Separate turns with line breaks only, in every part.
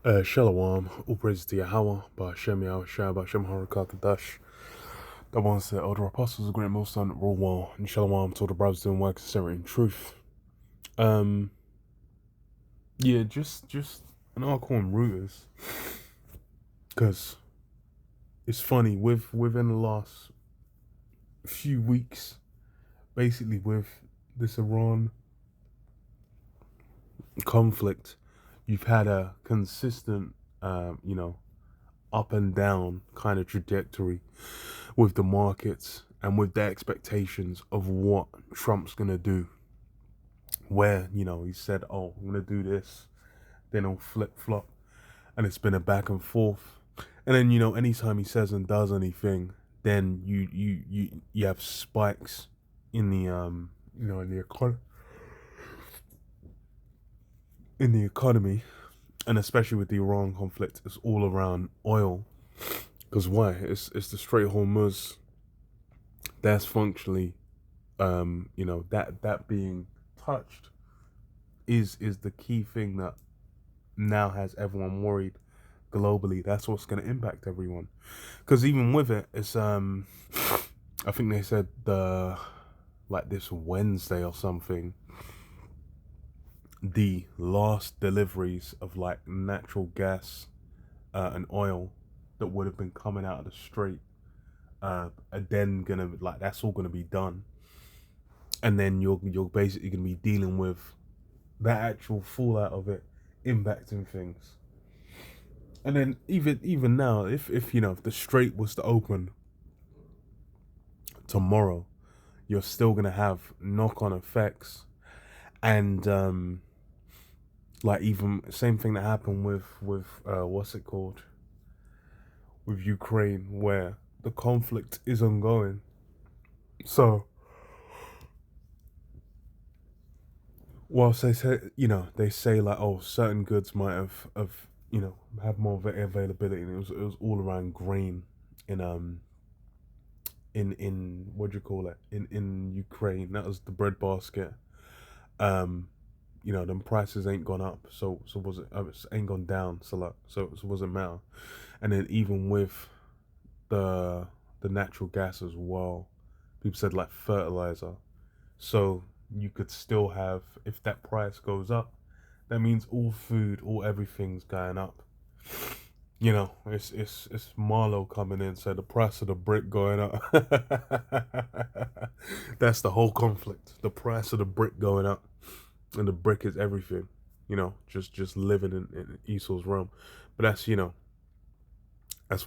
Shalom, all praise to Yahweh, Ba'Shem Yahushua, Ba'Shem Harakakadash. The ones that older apostles, the great most on rule well, and Shalom to all the brothers doing work sincerity and truth. Um, yeah, just and I'll call them rooters, because it's funny within the last few weeks, basically with this Iran conflict, you've had a consistent, up and down kind of trajectory with the markets and with their expectations of what Trump's gonna do. Where, he said, oh, I'm gonna do this, then he'll flip flop. And it's been a back and forth. And then, anytime he says and does anything, then you have spikes in the in the economy, and especially with the Iran conflict, it's all around oil. Because why? It's the Strait of Hormuz that's functionally, that being touched is the key thing that now has everyone worried globally. That's what's going to impact everyone. Because even with it, it's I think they said this Wednesday or something, the last deliveries of like natural gas and oil that would have been coming out of the strait are then gonna, like, that's all gonna be done, and then you're basically gonna be dealing with the actual fallout of it impacting things. And then even now, if the strait was to open tomorrow, you're still gonna have knock-on effects. And like, even same thing that happened with what's it called, with Ukraine, where the conflict is ongoing. So whilst they say like, oh, certain goods might have more availability, and it was all around grain in what do you call it, in Ukraine. That was the bread basket. um them prices ain't gone up, so was it, ain't gone down, so wasn't matter. And then even with the natural gas as well, people said like fertilizer. So you could still have, if that price goes up, that means all food, all everything's going up. It's Marlow coming in, so the price of the brick going up. That's the whole conflict. The price of the brick going up, and the brick is everything. Just living in Esau's realm. But that's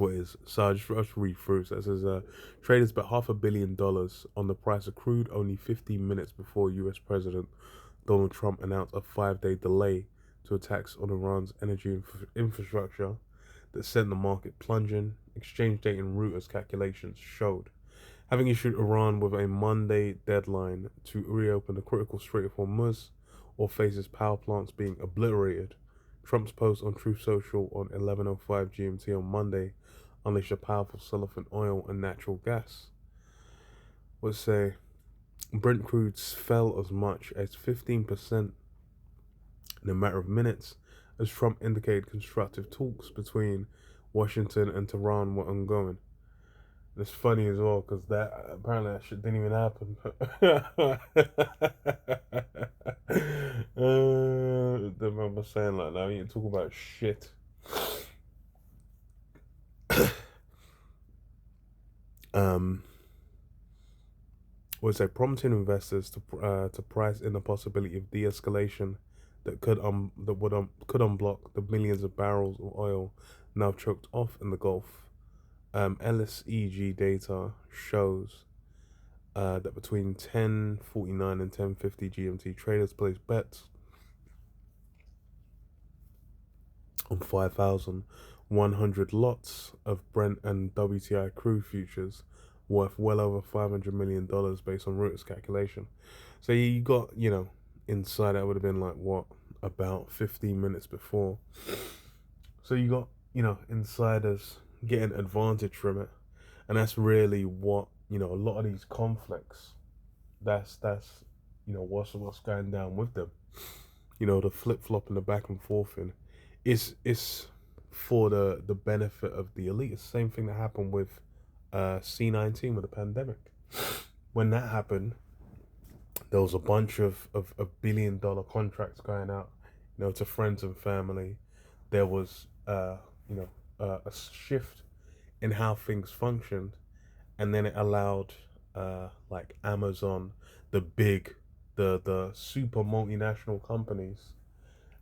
what it is. So I'll just read through. So it says, traders bet $500 million on the price of crude only 15 minutes before U.S. President Donald Trump announced a 5-day delay to attacks on Iran's energy infrastructure that sent the market plunging. Exchange date and Reuters calculations showed. Having issued Iran with a Monday deadline to reopen the critical Strait of Hormuz or faces power plants being obliterated, Trump's post on Truth Social on 11:05 GMT on Monday unleashed a powerful sell-off in oil and natural gas. Let's say Brent crudes fell as much as 15% in a matter of minutes as Trump indicated constructive talks between Washington and Tehran were ongoing. It's funny as well because that apparently that shit didn't even happen. The man was saying like, now you talk about shit. um, was a prompting investors to price in the possibility of de-escalation that could unblock the millions of barrels of oil now choked off in the Gulf. LSEG data shows that between 10:49 and 10:50 GMT, traders placed bets on 5,100 lots of Brent and WTI crude futures worth well over $500 million based on Reuters calculation. So you got, inside that would have been like, what, about 15 minutes before. So you got, insiders getting advantage from it. And that's really what, a lot of these conflicts, that's what's going down with them. The flip flop and the back and forth it's for the benefit of the elite. It's the same thing that happened with C-19 with the pandemic. When that happened, there was a bunch of billion-dollar contracts going out, to friends and family. There was a shift in how things functioned, and then it allowed like Amazon, the big, the super multinational companies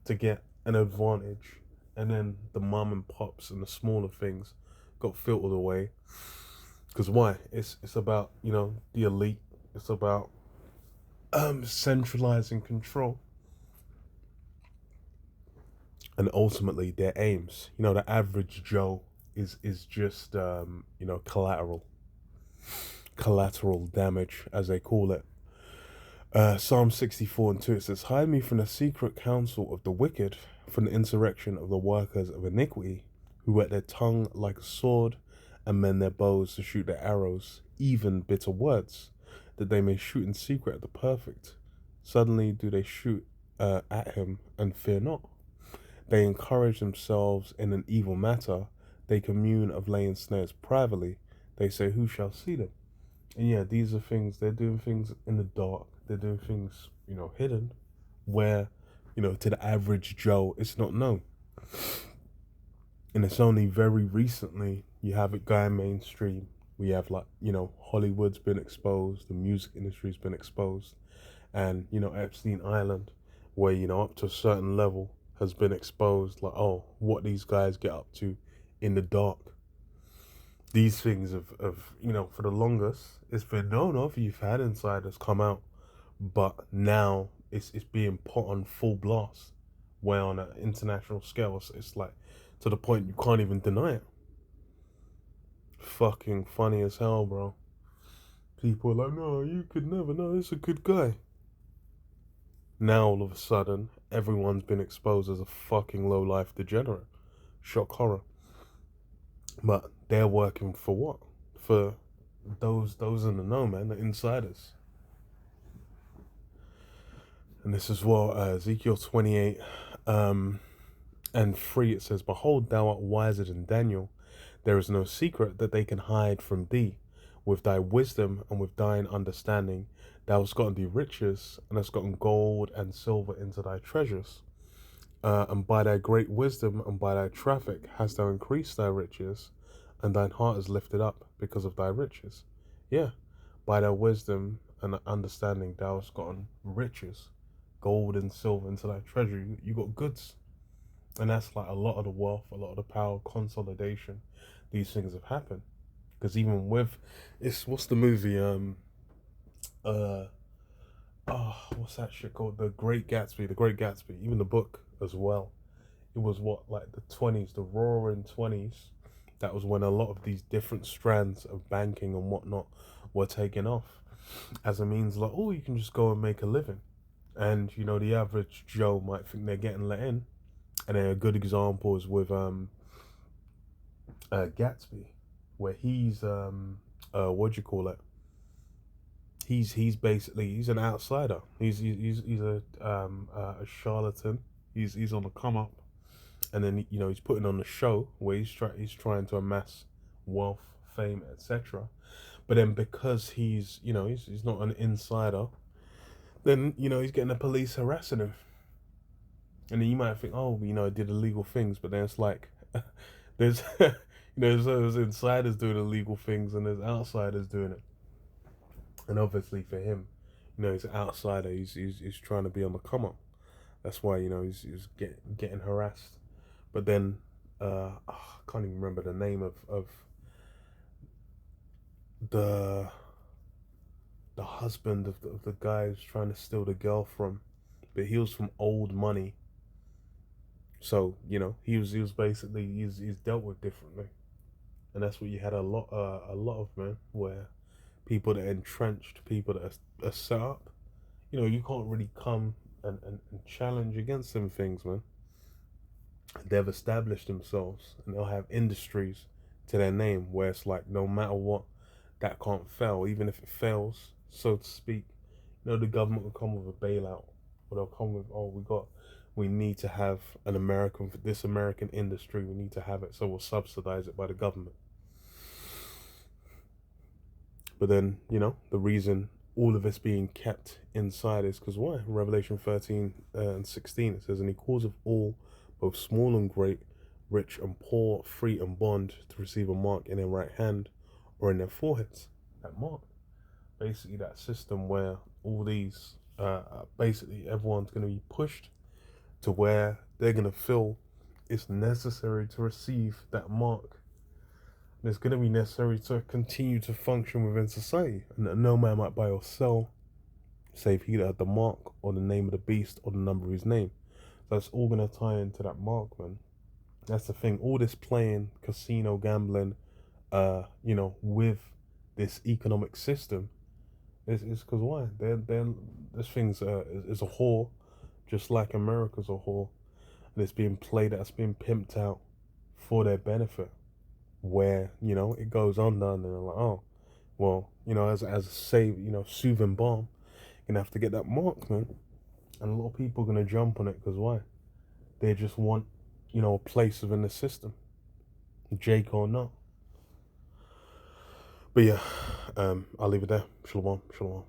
to get an advantage, and then the mom and pops and the smaller things got filtered away. Because why? It's about the elite. It's about centralizing control, and ultimately their aims. The average Joe is just collateral damage, as they call it. Psalm 64:2, it says, "Hide me from the secret counsel of the wicked, from the insurrection of the workers of iniquity, who whet their tongue like a sword, and mend their bows to shoot their arrows, even bitter words, that they may shoot in secret at the perfect. Suddenly do they shoot at him, and fear not. They encourage themselves in an evil matter. They commune of laying snares privately. They say, who shall see them?" And yeah, these are things, they're doing things in the dark. They're doing things, hidden, where, to the average Joe, it's not known. And it's only very recently you have it going mainstream. We have, like, Hollywood's been exposed, the music industry's been exposed, and, Epstein Island, where, up to a certain level has been exposed, like, oh, what these guys get up to in the dark. These things have for the longest, it's been known of. You've had insiders come out, but now it's being put on full blast, where on an international scale, it's like to the point you can't even deny it. Fucking funny as hell, bro. People are like, no, you could never know. It's a good guy. Now all of a sudden, everyone's been exposed as a fucking low life degenerate. Shock horror. But they're working for what? For those in the know, man, the insiders. And this is what Ezekiel 28 and 3, it says, "Behold, thou art wiser than Daniel. There is no secret that they can hide from thee. With thy wisdom and with thine understanding, thou hast gotten thee riches, and hast gotten gold and silver into thy treasures. And by thy great wisdom and by thy traffic hast thou increased thy riches, and thine heart is lifted up because of thy riches." Yeah, by thy wisdom and understanding, thou hast gotten riches, gold and silver into thy treasury. You got goods. And that's like a lot of the wealth, a lot of the power, consolidation. These things have happened. Because even with, what's the movie? What's that shit called? The Great Gatsby. The Great Gatsby. Even the book as well. It was what, like the 20s, the roaring 20s. That was when a lot of these different strands of banking and whatnot were taken off as a means, like, oh, you can just go and make a living. And, the average Joe might think they're getting let in. And then a good example is with Gatsby, where he's what do you call it? He's basically, he's an outsider. He's a charlatan. He's on the come up, and then he's putting on a show where he's trying to amass wealth, fame, etc. But then because he's not an insider, then he's getting the police harassing him. And then you might think, oh, I did illegal things, but then it's like, there's, there's insiders doing illegal things, and there's outsiders doing it. And obviously for him, he's an outsider. He's trying to be on the come up. That's why he's getting harassed. But then I can't even remember the name of the husband of the guy who's trying to steal the girl from, but he was from old money. So he was basically he's dealt with differently, and that's what you had a lot of, man, where people that are entrenched, people that are set up, you can't really come and challenge against them things, man. They've established themselves, and they'll have industries to their name where it's like, no matter what, that can't fail. Even if it fails, so to speak, the government will come with a bailout, or they'll come with, oh, we need to have this American industry. We need to have it, so we'll subsidize it by the government. But then, the reason all of this being kept inside is because why? Revelation 13 and 16, it says, and he calls of all, both small and great, rich and poor, free and bond, to receive a mark in their right hand or in their foreheads. That mark. Basically, that system where all these, basically everyone's going to be pushed to where they're going to feel it's necessary to receive that mark. And it's going to be necessary to continue to function within society. And that no man might buy or sell, save he that had the mark, or the name of the beast, or the number of his name. So that's all going to tie into that mark, man. That's the thing. All this playing, casino, gambling, with this economic system, is because why? This thing's is a whore, just like America's a whore, and it's being played out, it's being pimped out for their benefit. Where it goes under, and they're like, oh, well, as a soothing balm, you're gonna have to get that mark, man. And a lot of people are gonna jump on it because why? They just want a place within the system, Jake or not. But yeah, I'll leave it there. Shalom, shalom.